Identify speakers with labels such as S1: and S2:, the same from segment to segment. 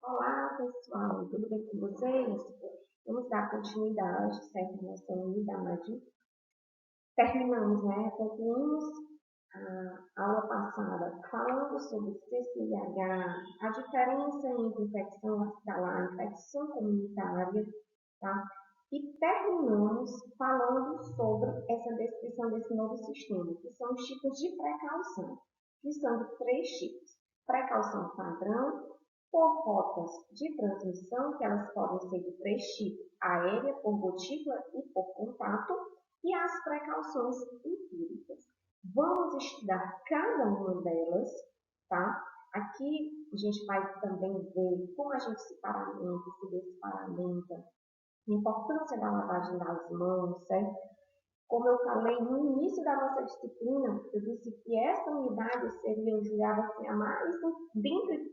S1: Olá, pessoal, tudo bem com vocês? Vamos dar continuidade, certo, nessa unidade. Terminamos, né? Concluímos a aula passada falando sobre CCIH, a diferença entre infecção hospitalar e infecção comunitária, tá? E terminamos falando sobre essa descrição desse novo sistema, que são os tipos de precaução, que são de 3 tipos. Precaução padrão, por rotas de transmissão, que elas podem ser de 3 tipos, aérea, por gotícula e por contato, e as precauções empíricas. Vamos estudar cada uma delas, tá? Aqui a gente vai também ver como a gente se paramenta, se desparamenta, a importância da lavagem das mãos, certo? Como eu falei no início da nossa disciplina, eu disse que essa unidade seria, eu julgava assim, a mais, dentro de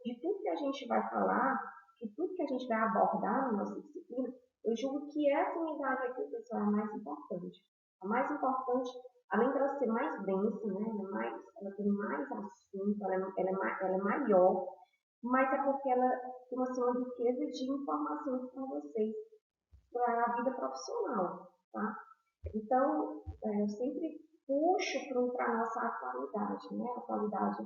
S1: de tudo que a gente vai falar, de tudo que a gente vai abordar na nossa disciplina, eu julgo que essa unidade aqui, pessoal, é a mais importante. A mais importante, além de ela ser mais densa, né, ela tem mais assunto, ela é maior, mas é porque ela tem assim, uma riqueza de informações para vocês, para a vida profissional, tá? Então, eu sempre puxo para a nossa atualidade, né? A atualidade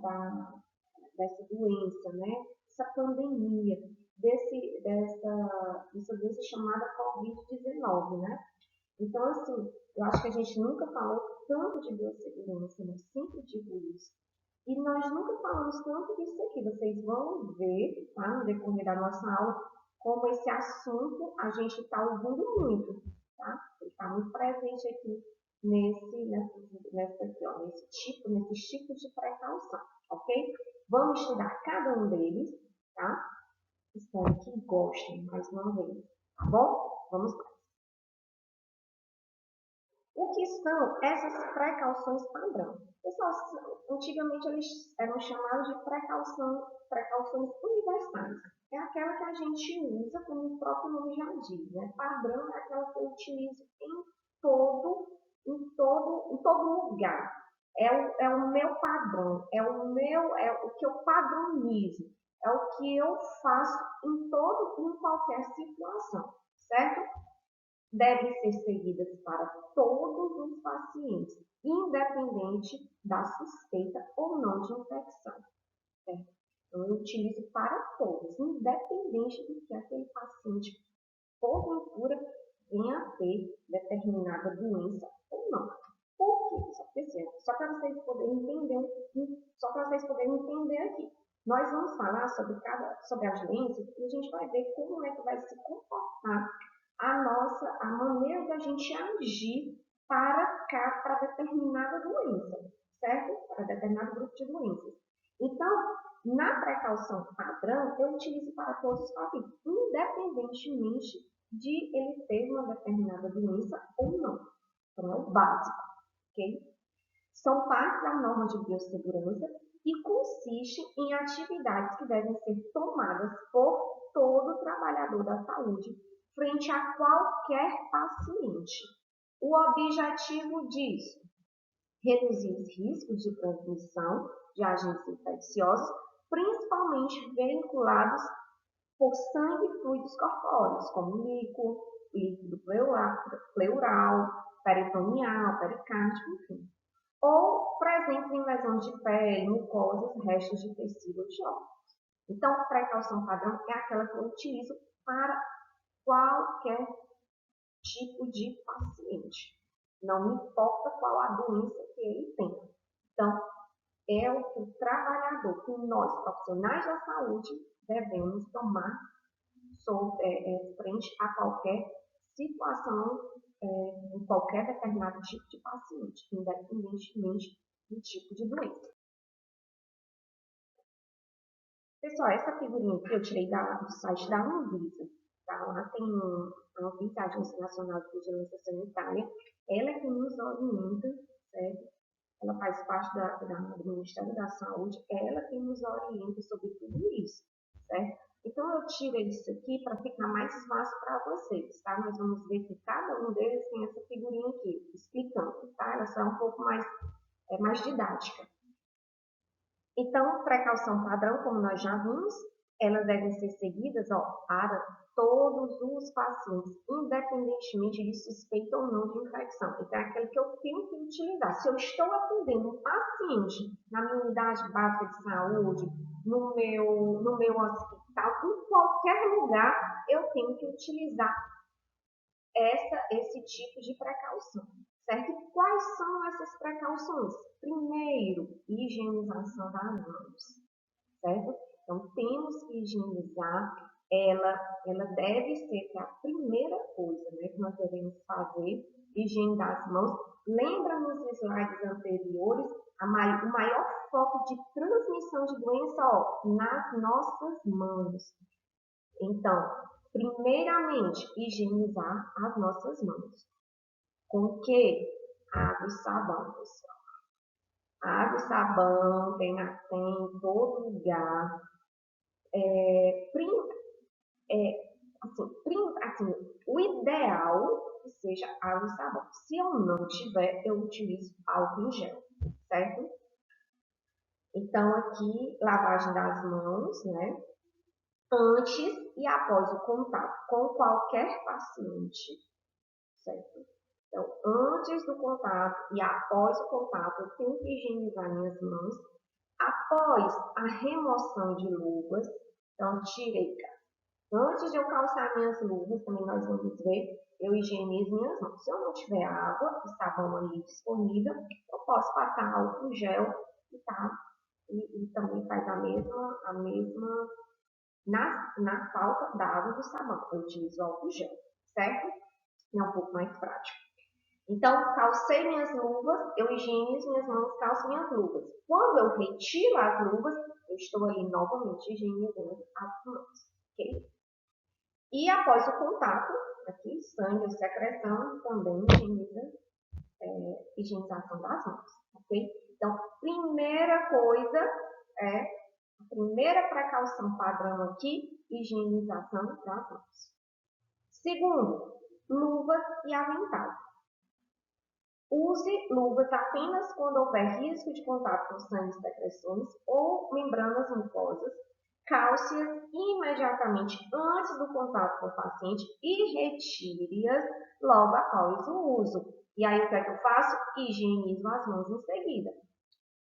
S1: dessa doença, né? Essa pandemia, dessa doença chamada Covid-19, né? Então, assim, eu acho que a gente nunca falou tanto de biossegurança, né? Sempre digo isso. E nós nunca falamos tanto disso aqui. Vocês vão ver, tá? No decorrer da nossa aula, como esse assunto a gente está ouvindo muito, tá? Ele está muito presente aqui nesses tipos de precaução, ok? Vamos estudar cada um deles, tá? Espero que gostem mais uma vez, tá bom? Vamos lá. O que são essas precauções padrão? Pessoal, antigamente eles eram chamados de precauções universais. É aquela que a gente usa, como o próprio nome já diz, né? Padrão é aquela que eu utilizo em todo lugar. É o meu padrão, é o que eu padronizo, é o que eu faço em qualquer situação, certo? Devem ser seguidas para todos os pacientes, independente da suspeita ou não de infecção. Certo? Então, eu utilizo para todos, independente do que aquele paciente, porventura, venha a ter determinada doença ou não. Por quê? Só para vocês poderem entender aqui. Nós vamos falar sobre as doenças e a gente vai ver como é que vai se comportar a maneira da gente agir para determinada doença, certo? Para determinado grupo de doenças. Então, na precaução padrão, eu utilizo para todos os pacientes, independentemente de ele ter uma determinada doença ou não. Então, é o básico, ok? São parte da norma de biossegurança e consiste em atividades que devem ser tomadas por todo trabalhador da saúde frente a qualquer paciente. O objetivo disso, reduzir os riscos de transmissão de agentes infecciosos, principalmente vinculados por sangue e fluidos corpóreos, como líquido pleural, peritoneal, pericárdico, enfim. Ou presentes em lesões de pele, mucosas, restos de tecido ou de órgãos. Então, precaução padrão é aquela que eu utilizo para qualquer tipo de paciente. Não importa qual a doença que ele tem. Então, é o que o trabalhador, que nós, profissionais da saúde, devemos tomar frente a qualquer situação, em qualquer determinado tipo de paciente, independentemente do tipo de doença. Pessoal, essa figurinha aqui eu tirei do site da Anvisa. Tá? Lá tem a Anvisa, a Agência Nacional de Vigilância Sanitária. Ela é quem nos orienta, certo? Ela faz parte do Ministério da Saúde. Ela quem nos orienta sobre tudo isso, certo? Então, eu tirei isso aqui para ficar mais fácil para vocês, tá? Nós vamos ver que cada um deles tem essa figurinha aqui, explicando, tá? Ela só é um pouco mais didática. Então, precaução padrão, como nós já vimos, elas devem ser seguidas, ó, para todos os pacientes, independentemente de suspeita ou não de infecção. Então, é aquele que eu tenho que utilizar. Se eu estou atendendo um paciente na minha unidade básica de saúde, no meu hospital, em qualquer lugar, eu tenho que utilizar esse tipo de precaução, certo? E quais são essas precauções? Primeiro, higienização das mãos, certo? Então, temos que higienizar, ela deve ser a primeira coisa, né, que nós devemos fazer, higiene das mãos. Lembra nos slides anteriores, o maior foco de transmissão de doença, ó, nas nossas mãos. Então, primeiramente, higienizar as nossas mãos. Com o quê? Água e sabão, pessoal. Água e sabão tem em todo lugar. Assim, o ideal que seja água e sabão. Se eu não tiver, eu utilizo álcool em gel, certo? Então, aqui, lavagem das mãos, né? Antes e após o contato com qualquer paciente, certo? Então, antes do contato e após o contato, eu tenho que higienizar minhas mãos. Após a remoção de luvas, então, tirei. Antes de eu calçar minhas luvas, também nós vamos ver, eu higienizo minhas mãos. Se eu não tiver água e sabão ali disponível, eu posso passar álcool gel e, tá? E também faz a mesma na falta da água e do sabão. Eu utilizo álcool gel, certo? E é um pouco mais prático. Então, calcei minhas luvas, eu higienizo minhas mãos, calço minhas luvas. Quando eu retiro as luvas, eu estou ali novamente higienizando as mãos, ok? E após o contato, aqui, sangue ou secreção, também higienização das mãos, ok? Então, primeira coisa a primeira precaução padrão aqui, higienização das mãos. Segundo, luvas e avental. Use luvas apenas quando houver risco de contato com sangue e secreções ou membranas mucosas. Calce-as imediatamente antes do contato com o paciente e retire-as logo após o uso. E aí, o que é que eu faço? Higienizo as mãos em seguida.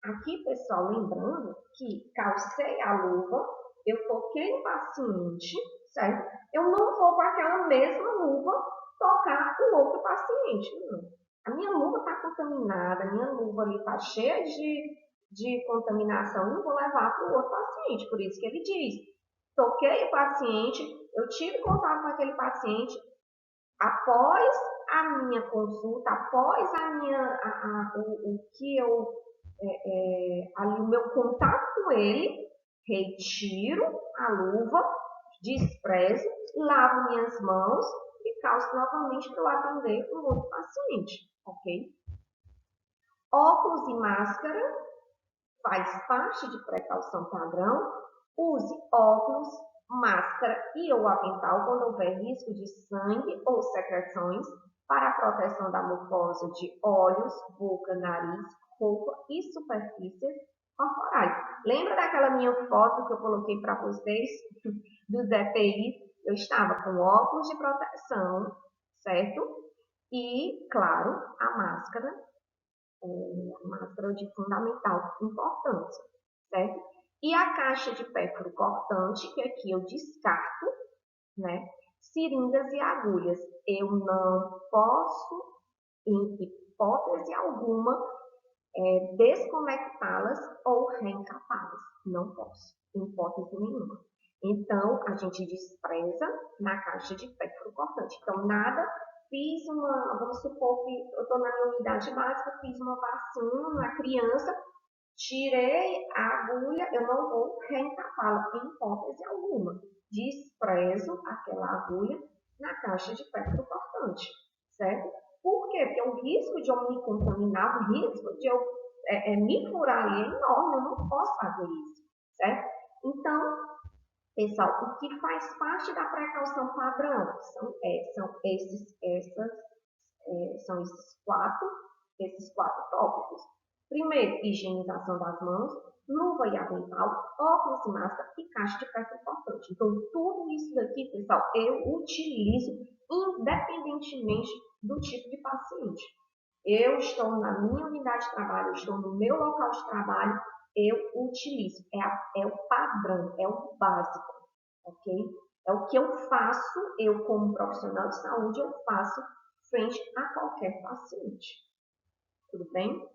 S1: Aqui, pessoal, lembrando que calcei a luva, eu toquei no paciente, certo? Eu não vou com aquela mesma luva tocar o outro paciente, não. A minha luva está contaminada, a minha luva ali está cheia de contaminação, não vou levar para o outro paciente. Por isso que ele diz, toquei o paciente, eu tive contato com aquele paciente, após a minha consulta, após o que eu, ali o meu contato com ele, retiro a luva, desprezo, lavo minhas mãos e calço novamente para eu atender o outro paciente, ok? Óculos e máscara faz parte de precaução padrão. Use óculos, máscara e ou avental quando houver risco de sangue ou secreções para a proteção da mucosa de olhos, boca, nariz, roupa e superfícies corporais. Lembra daquela minha foto que eu coloquei para vocês dos EPIs? Eu estava com óculos de proteção, certo? E, claro, a máscara de fundamental importância, certo? E a caixa de pérfuro cortante, que aqui eu descarto, né? Seringas e agulhas. Eu não posso, em hipótese alguma, desconectá-las ou reencapá-las. Não posso, em hipótese nenhuma. Então, a gente despreza na caixa de pérfuro cortante. Então, nada, vamos supor que eu estou na minha unidade básica, fiz uma vacina na criança, tirei a agulha, eu não vou reencapá-la em hipótese alguma. Desprezo aquela agulha na caixa de pérfuro cortante, certo? Por quê? Porque o risco de eu me contaminar, o risco de eu me furar ali é enorme, eu não posso fazer isso, certo? Então, pessoal, o que faz parte da precaução padrão são esses quatro tópicos. Primeiro, higienização das mãos. luva e avental, óculos e máscara e caixa de perto cortante. Então, tudo isso daqui, pessoal, eu utilizo independentemente do tipo de paciente. Eu estou na minha unidade de trabalho, eu estou no meu local de trabalho, eu utilizo. É o padrão, é o básico, ok? É o que eu faço, eu como profissional de saúde, eu faço frente a qualquer paciente. Tudo bem?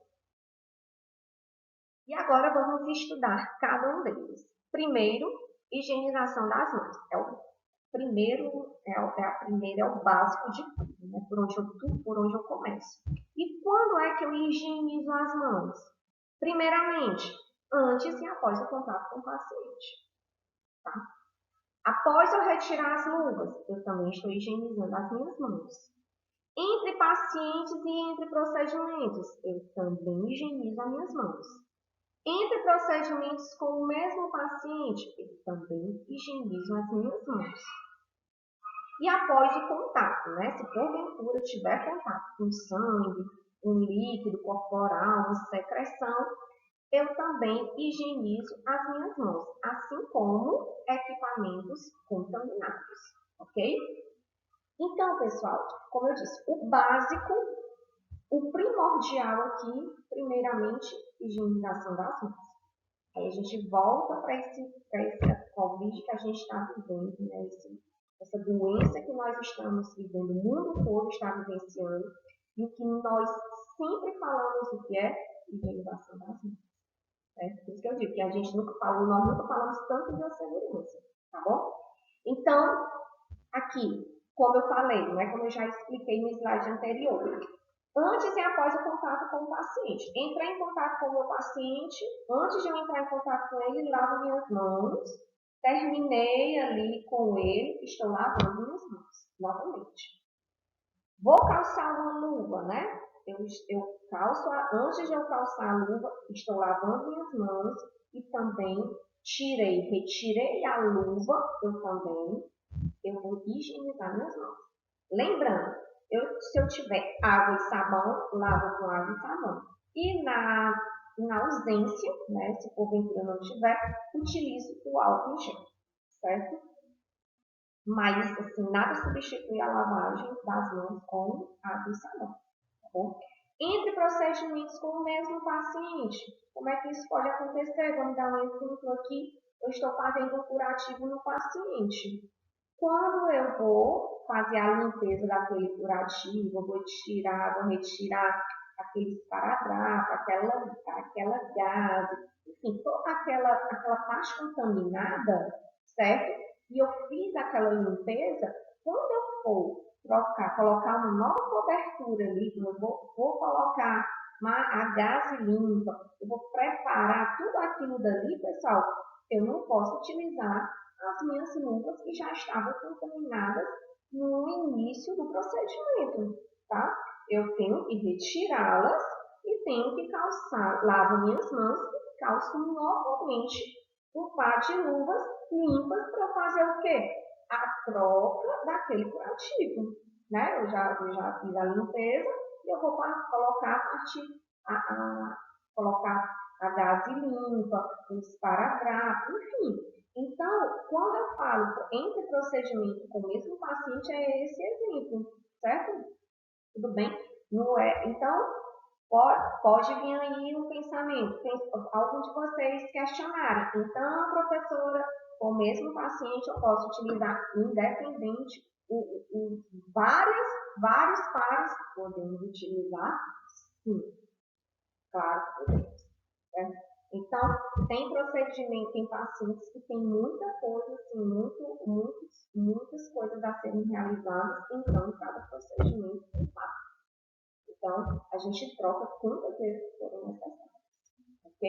S1: E agora vamos estudar cada um deles. Primeiro, higienização das mãos. É o básico de tudo, né? Por onde eu começo. E quando é que eu higienizo as mãos? Primeiramente, antes e após o contato com o paciente. Tá? Após eu retirar as luvas, eu também estou higienizando as minhas mãos. Entre pacientes e entre procedimentos, eu também higienizo as minhas mãos. Entre procedimentos com o mesmo paciente, eu também higienizo as minhas mãos. E após o contato, né? Se porventura tiver contato com sangue, um líquido corporal, uma secreção, eu também higienizo as minhas mãos, assim como equipamentos contaminados, ok? Então, pessoal, como eu disse, o básico, o primordial aqui, primeiramente, higienização das mãos. Aí a gente volta para essa Covid que a gente está vivendo, né? Essa doença que nós estamos vivendo, o mundo todo está vivenciando, e o que nós sempre falamos o que é higienização das mãos. Por isso que eu digo que a gente nunca falou, nós nunca falamos tanto de segurança, tá bom? Então, aqui, como eu falei, né, como eu já expliquei no slide anterior, antes e após o contato com o paciente. Entrei em contato com o meu paciente, antes de eu entrar em contato com ele, lavo minhas mãos, terminei ali com ele, estou lavando minhas mãos, novamente. Vou calçar uma luva, né? Eu calço, antes de eu calçar a luva, estou lavando minhas mãos e também retirei a luva, eu vou higienizar minhas mãos. Lembrando, se eu tiver água e sabão, lavo com água e sabão. E na ausência, né, se porventura não tiver, utilizo o álcool em gel, certo? Mas, assim, nada substitui a lavagem das mãos com água e sabão, tá bom? Entre procedimentos com o mesmo paciente, como é que isso pode acontecer? Vamos dar um exemplo aqui. Eu estou fazendo um curativo no paciente. Quando eu vou fazer a limpeza daquele curativo, eu vou retirar aquele esparadrapo, aquela gase, enfim, toda aquela parte contaminada, certo? E eu fiz aquela limpeza, quando eu for colocar uma nova cobertura ali, eu vou colocar a gase limpa, eu vou preparar tudo aquilo dali, pessoal, eu não posso utilizar as minhas luvas que já estavam contaminadas no início do procedimento, tá? Eu tenho que retirá-las e tenho que calçar, lavo minhas mãos e calço novamente um par de luvas limpas para fazer o quê? A troca daquele curativo, né? Eu já fiz a limpeza e eu vou colocar a gase limpa, o esparadrapo, enfim. Então, quando eu falo entre procedimento com o mesmo paciente, é esse exemplo, certo? Tudo bem? Não é? Então, pode vir aí um pensamento, algum de vocês questionarem. Então, professora, com o mesmo paciente eu posso utilizar independente, vários pares podemos utilizar? Sim, claro que podemos. Certo? Então, tem procedimento em pacientes que tem muita coisa, assim, muitas coisas a serem realizadas, então, cada procedimento tem parte. Então, a gente troca quantas vezes forem necessárias, ok?